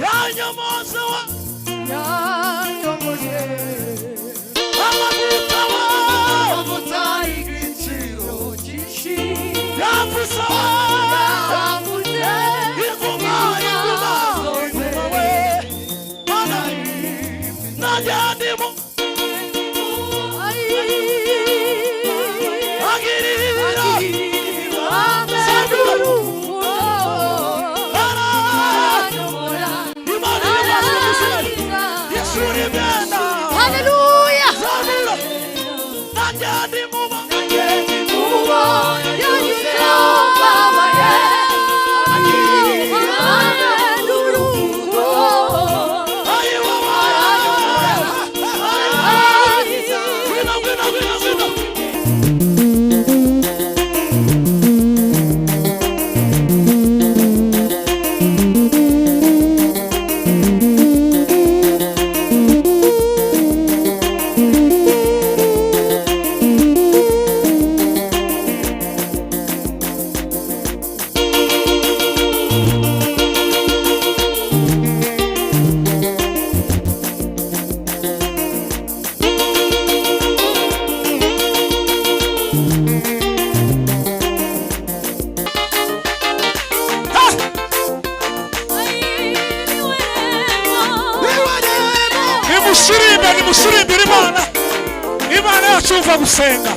yanyomoza amavuta y'igiciro cyinshi yavuze inguma we mana najyandimo Hallelujah. Nimushirimbire Imana yacu umva gusenga.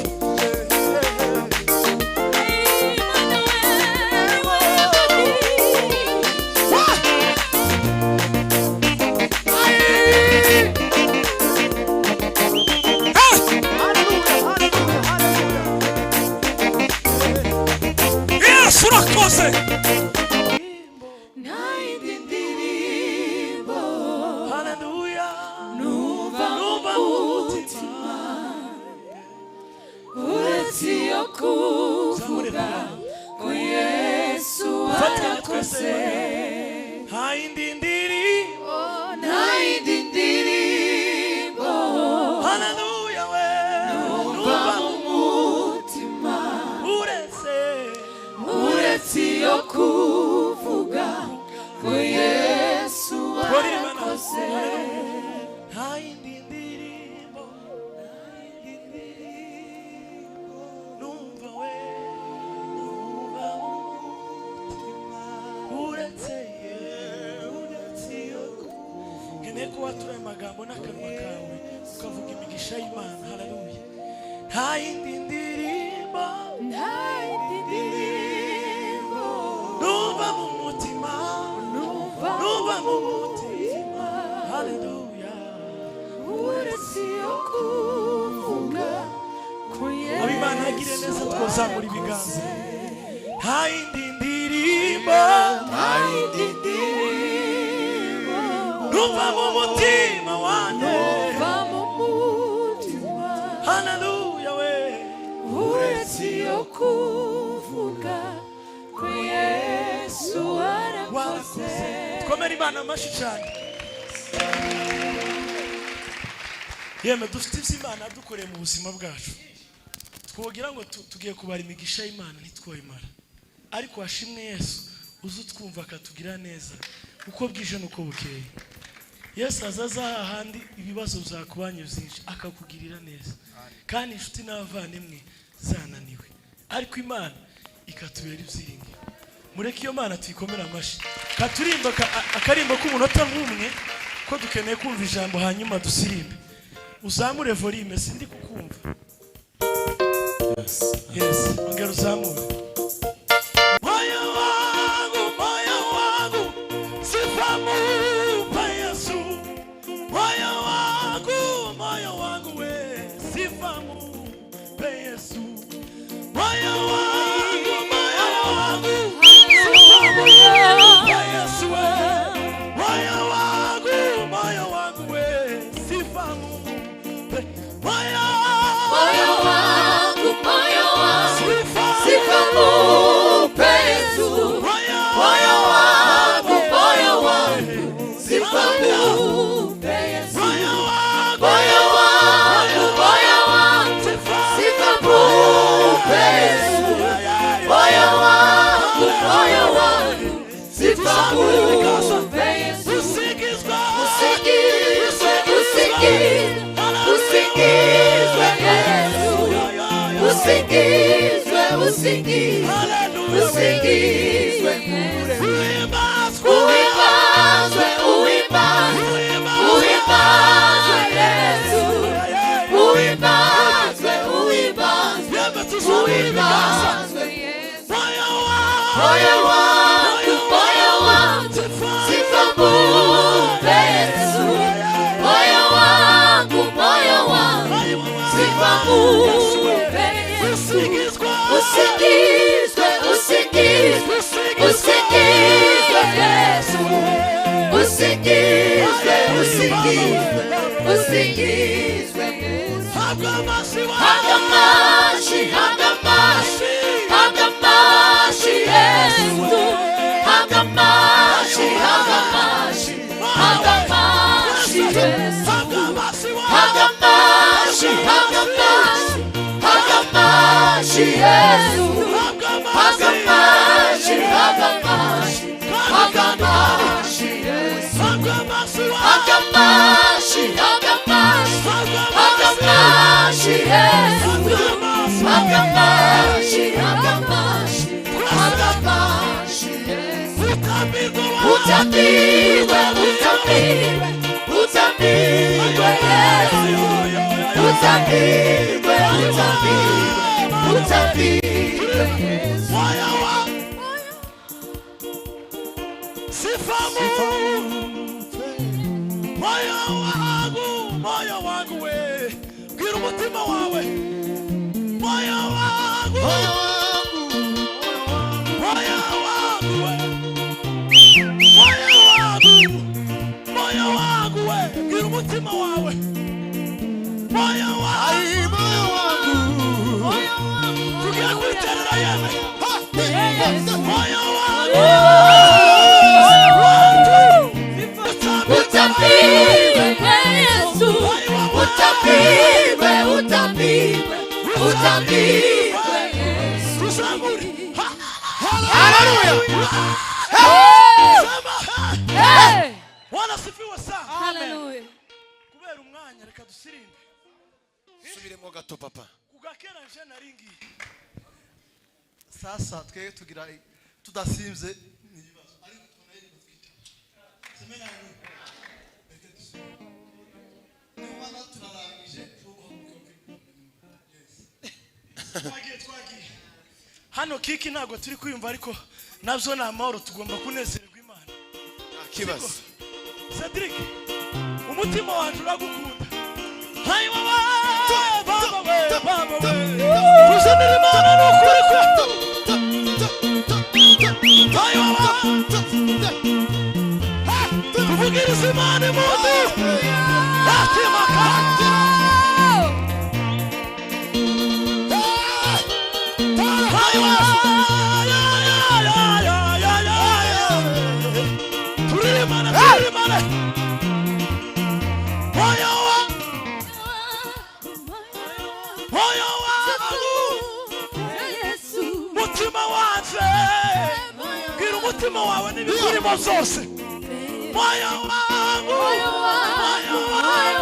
Yesu urakoze. Kuwatura amagambo n'akanwa kawe ukavuga imigisha y'Imana. Haleluya. Nta yindi ndirimbo numva mu mutima haleluya uretse yo kuvuga ko Imana agire neza twazamura ibiganza. Nta yindi ndirimbo numva mu mutima wanjye haleluya we uretse yo kuvuga ko Yesu warakoze. Twomere Imana amashyi cyane. Yemwe dufite iby'Imana dukoreye mu buzima bwacu, twogira ngo tugiye kubara imigisha y'Imana ntitwoyimara, ariko washimwe Yesu uzi twumva akatugira neza uko bwije nuko bukeye. Yesu azaza hahandi ibibazo byakubanye byinshi akakugirira neza, kandi inshuti n'abavandimwe zananiwe, ariko Imana ikatubera ibyiringi. Mureke iyo Mana tuyikomera amashyi, katurimba akarimba k'umunota nk'umwe ko dukeneye kumva ijambo hanyuma dusirimbe. Uzamure volume sindi kukumva. Yes, ongera uzamure. Moyo wangu sifamu pa Yesu. Moyo wangu we sifamu pa Yesu. Moyo wangu sifamu pa Yesu. Moyo wangu we sifamu. Moyo wangu sifamu pa Yesu. Moyo wangu usingizwe, Hallelujah. usingizwe, Uhimbazwe, uhimbazwe, uhimbazwe, uhimbazwe Yesu, uhimbazwe, uhimbazwe, uhimbazwe Yesu. Moyo wangu, moyo wangu, sifa mupe Yesu. Moyo wangu, sifa mupe Yesu. Usingizwe, usingizwe, usingizwe Yesu. Usingizwe, usingizwe, usingizwe Yesu. Hagamashi, hagamashi, hagamashi Yesu. Hagamashi, hagamashi, hagamashi Yesu. Hagamashi, hagamashi, hagamashi Yesu. Hagamashi, hagamashi, hagamashi Yesu. Hagamashi, hagamashi, hagamashi Yesu. Hagamashi, hagamashi, hagamashi Yesu. Utambirwe, utambirwe, utambirwe Yesu. Utambirwe, utambirwe, utambirwe Yesu. Moyo wangu we, bwira umutima wawe. Moyo wangu, moyo wangu we, moyo wangu we, bwira umutima wawe. Moyo wangu, tugiye kwiterera yeme. Moyo wangu, utambirwe Yesu. Utambirwe, utambirwe, utambirwe Yesu. Hallelujah. Hey! Wanasifiwe sana. Hallelujah. Kubera umwanya reka dusirimbe. Subiremo gato papa. Kugakera nje naringi. Sasa twe tugira tudasimze nibazo. Ariko tunayiri twita. Semena ni. Niwana turarangije twagiye. Hano kiki ntago turi kwiyumva ariko nabyo ni amahoro tugomba kunezererwa Imana. Kibazo. Cedric, umutima wanjye uragukunda. Hayi baba, baba we. Tuzanire Imana n'ukuri kwe. Hayi baba. Tuvugirize Imana impundu. Yatima kandi. Hayi baba. Turire Imana. Mutima wanjye bwira umutima wawe n'ibirimo byose. Moyo wangu, moyo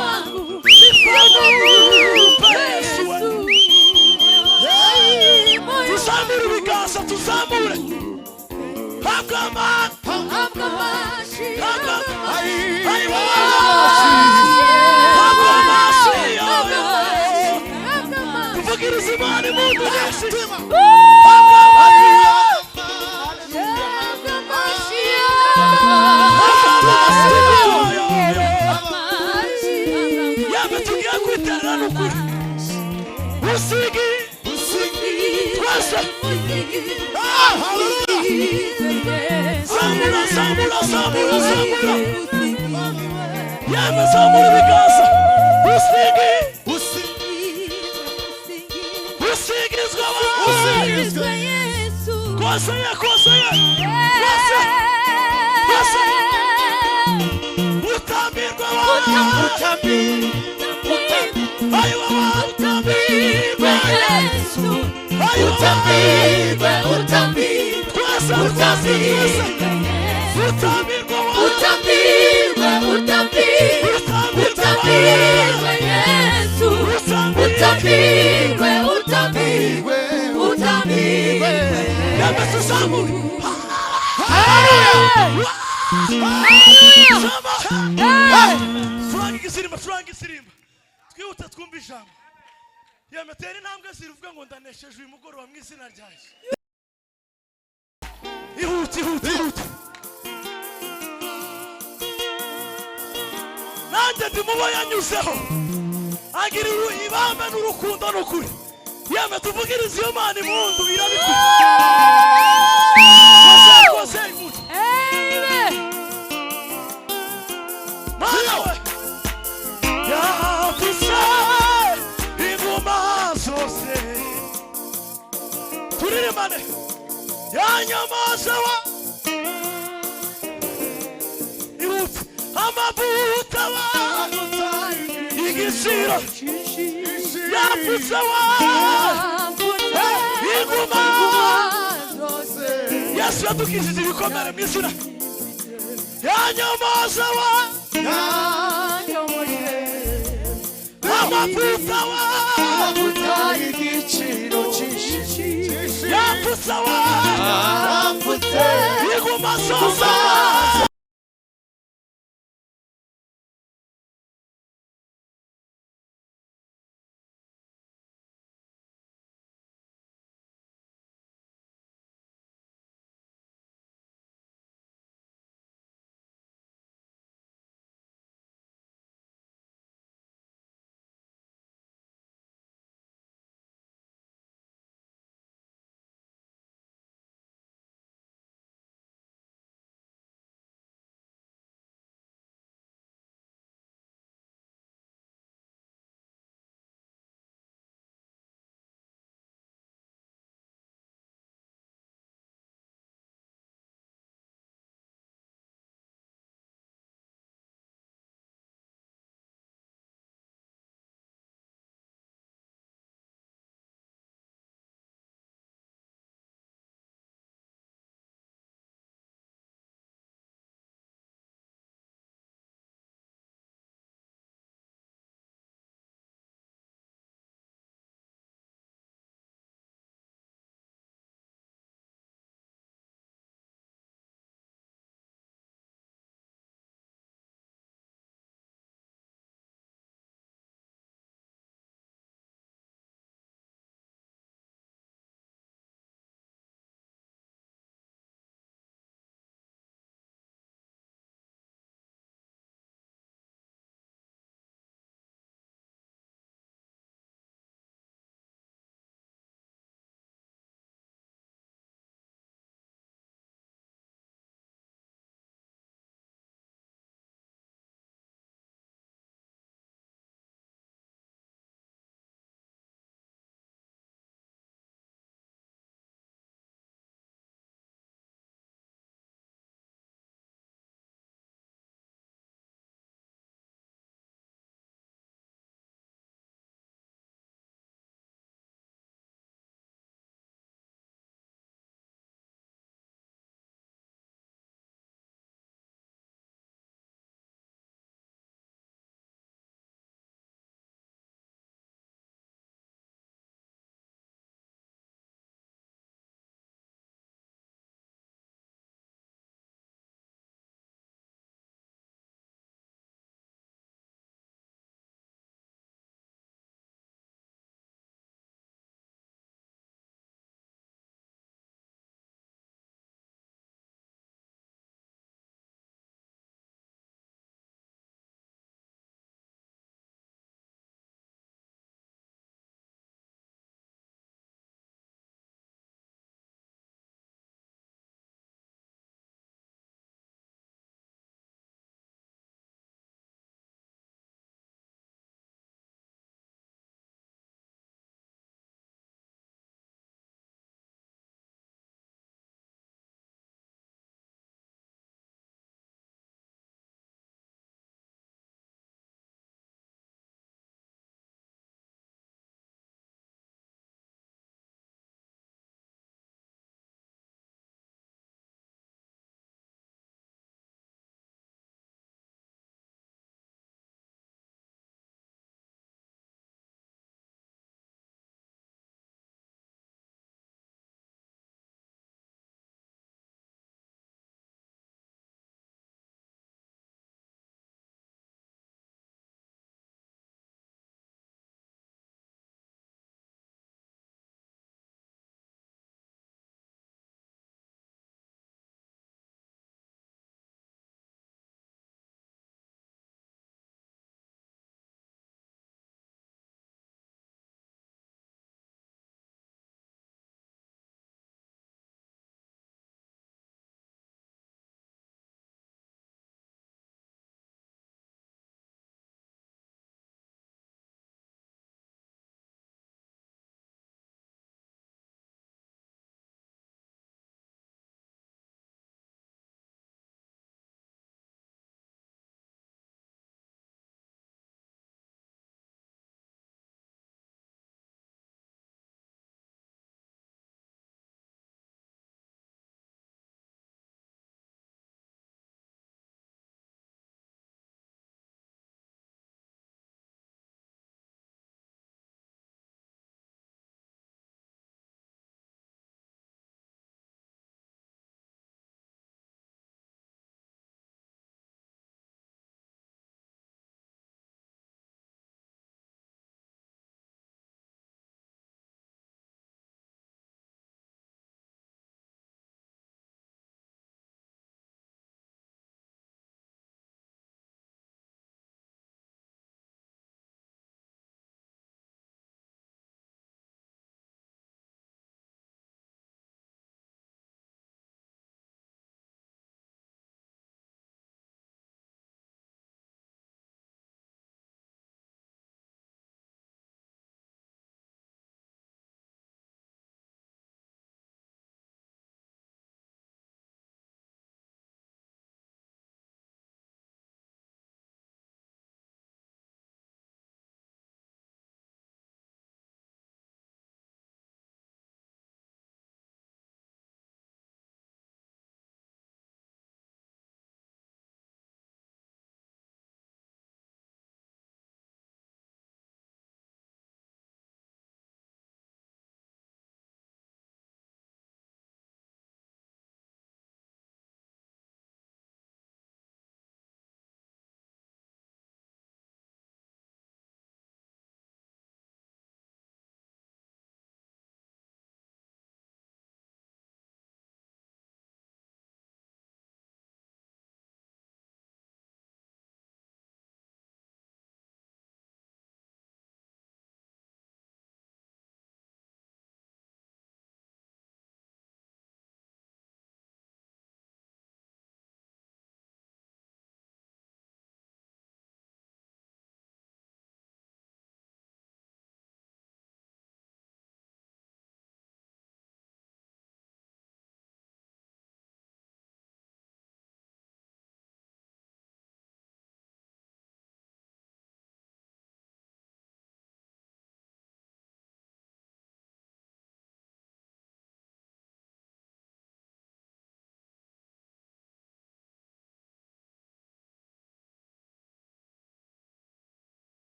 wangu, sifa mupe Yesu. Tuzamure ibiganza, tuzamure. Hagamashi, tuvugirize Imana impundu Yesu. Yaba tugiye kwiterera n'ukuri. Usigi twese. Samura, samura, samura, samura. Yaba samura ibiganza. Usigi usigizwe Yesu. Koseye. Utambirwe Yesu. Utambirwe, utambirwe, utambirwe Yesu. Utambirwe, utambirwe, utambirwe. zamure turanga isirimba twihute twumva ijambo yametera intambwe ziruvuga ngo ndanesheje uyu mugoroba mu izina rya Yesu ihute nanjye ndimubo yanyuzeho agira ibambe n'urukundo n'ukuri yame tuvugiriza iyo Mana impundu irabikora kose impundu Mana we yavuze ingoma zose turirimane yanyamaza wa ihute amavuta wa igiciro yavuze wa ingoma Yesu yadukijije ibikomere mu izina yanyamaza wa amavuta wa igiciro yavuze wa ingoma zose